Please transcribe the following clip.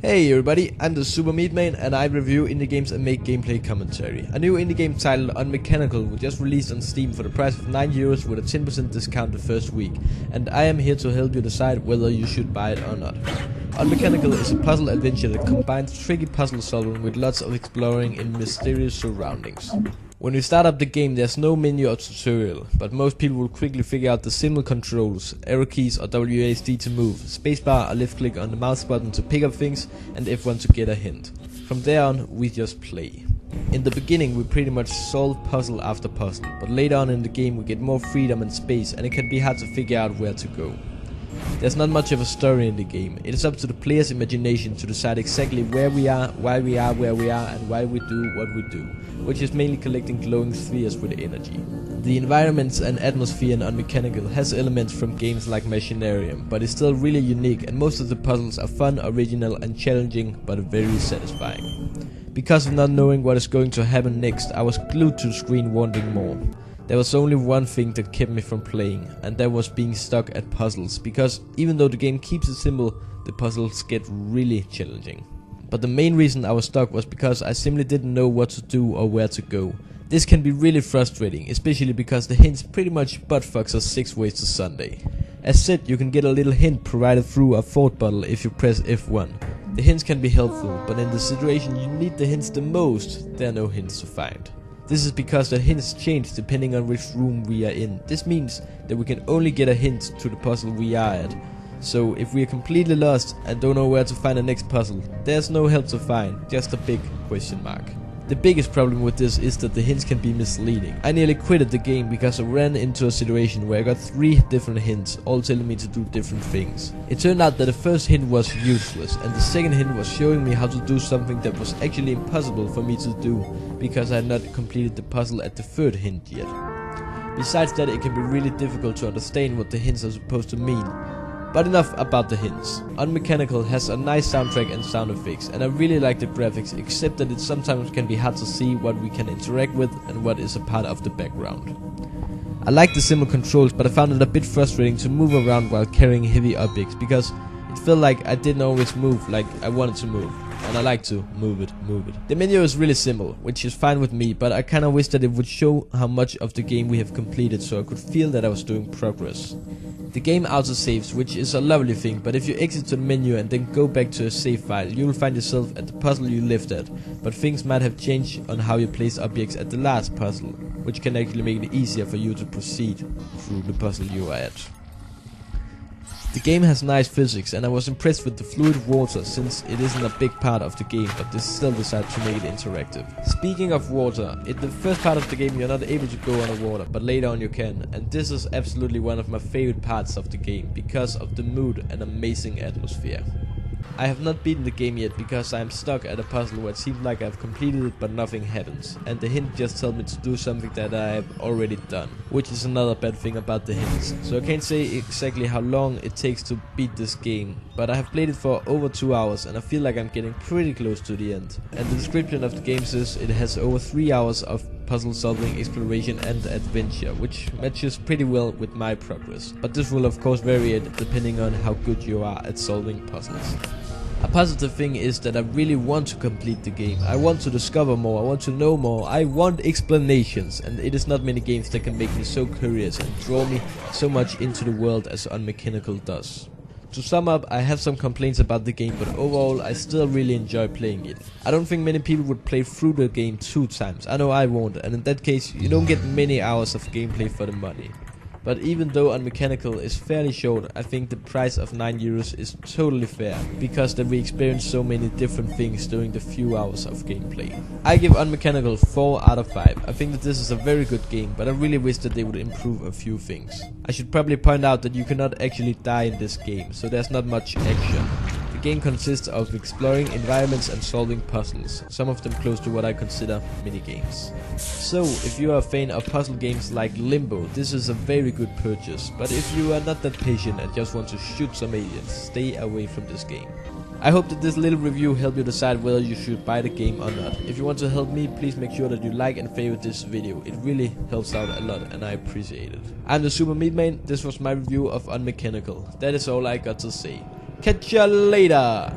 Hey everybody, I'm TheSuperMeatMan and I review indie games and make gameplay commentary. A new indie game titled Unmechanical was just released on Steam for the price of €9 with a 10% discount the first week, and I am here to help you decide whether you should buy it or not. Unmechanical is a puzzle adventure that combines tricky puzzle solving with lots of exploring in mysterious surroundings. When you start up the game, there's no menu or tutorial, but most people will quickly figure out the simple controls: arrow keys or WASD to move, spacebar or left click on the mouse button to pick up things, and F1 to get a hint. From there on, we just play. In the beginning we pretty much solve puzzle after puzzle, but later on in the game we get more freedom and space, and it can be hard to figure out where to go. There's not much of a story in the game. It is up to the player's imagination to decide exactly where we are, why we are where we are, and why we do what we do, which is mainly collecting glowing spheres with energy. The environments and atmosphere in Unmechanical has elements from games like Machinarium, but it's still really unique, and most of the puzzles are fun, original and challenging, but very satisfying. Because of not knowing what is going to happen next, I was glued to the screen wanting more. There was only one thing that kept me from playing, and that was being stuck at puzzles, because even though the game keeps it simple, the puzzles get really challenging. But the main reason I was stuck was because I simply didn't know what to do or where to go. This can be really frustrating, especially because the hints pretty much buttfucks us 6 ways to Sunday. As said, you can get a little hint provided through a thought bottle if you press F1. The hints can be helpful, but in the situation you need the hints the most, there are no hints to find. This is because the hints change depending on which room we are in. This means that we can only get a hint to the puzzle we are at. So if we are completely lost and don't know where to find the next puzzle, there's no help to find, just a big question mark. The biggest problem with this is that the hints can be misleading. I nearly quitted the game because I ran into a situation where I got 3 different hints, all telling me to do different things. It turned out that the first hint was useless, and the second hint was showing me how to do something that was actually impossible for me to do, because I had not completed the puzzle at the third hint yet. Besides that, it can be really difficult to understand what the hints are supposed to mean. But enough about the hints. Unmechanical has a nice soundtrack and sound effects, and I really like the graphics, except that it sometimes can be hard to see what we can interact with and what is a part of the background. I like the simple controls, but I found it a bit frustrating to move around while carrying heavy objects, because it felt like I didn't always move like I wanted to move, and I like to move it. The menu is really simple, which is fine with me, but I kinda wish that it would show how much of the game we have completed, so I could feel that I was doing progress. The game autosaves, which is a lovely thing, but if you exit to the menu and then go back to a save file, you will find yourself at the puzzle you left at, but things might have changed on how you place objects at the last puzzle, which can actually make it easier for you to proceed through the puzzle you are at. The game has nice physics, and I was impressed with the fluid water, since it isn't a big part of the game, but they still decided to make it interactive. Speaking of water, in the first part of the game you're not able to go underwater, but later on you can, and this is absolutely one of my favorite parts of the game, because of the mood and amazing atmosphere. I have not beaten the game yet because I am stuck at a puzzle where it seems like I have completed it but nothing happens, and the hint just tells me to do something that I have already done, which is another bad thing about the hints. So I can't say exactly how long it takes to beat this game, but I have played it for over 2 hours and I feel like I'm getting pretty close to the end. And the description of the game says it has over 3 hours of puzzle solving, exploration and adventure, which matches pretty well with my progress. But this will of course vary depending on how good you are at solving puzzles. A positive thing is that I really want to complete the game. I want to discover more, I want to know more, I want explanations, and it is not many games that can make me so curious and draw me so much into the world as Unmechanical does. To sum up, I have some complaints about the game, but overall I still really enjoy playing it. I don't think many people would play through the game 2 times, I know I won't, and in that case you don't get many hours of gameplay for the money. But even though Unmechanical is fairly short, I think the price of €9 is totally fair, because that we experience so many different things during the few hours of gameplay. I give Unmechanical 4 out of 5. I think that this is a very good game, but I really wish that they would improve a few things. I should probably point out that you cannot actually die in this game, so there's not much action. The game consists of exploring environments and solving puzzles, some of them close to what I consider minigames. So, if you are a fan of puzzle games like Limbo, this is a very good purchase, but if you are not that patient and just want to shoot some aliens, stay away from this game. I hope that this little review helped you decide whether you should buy the game or not. If you want to help me, please make sure that you like and favorite this video. It really helps out a lot and I appreciate it. I'm the Super Meat Man. This was my review of Unmechanical. That is all I got to say. Catch ya later!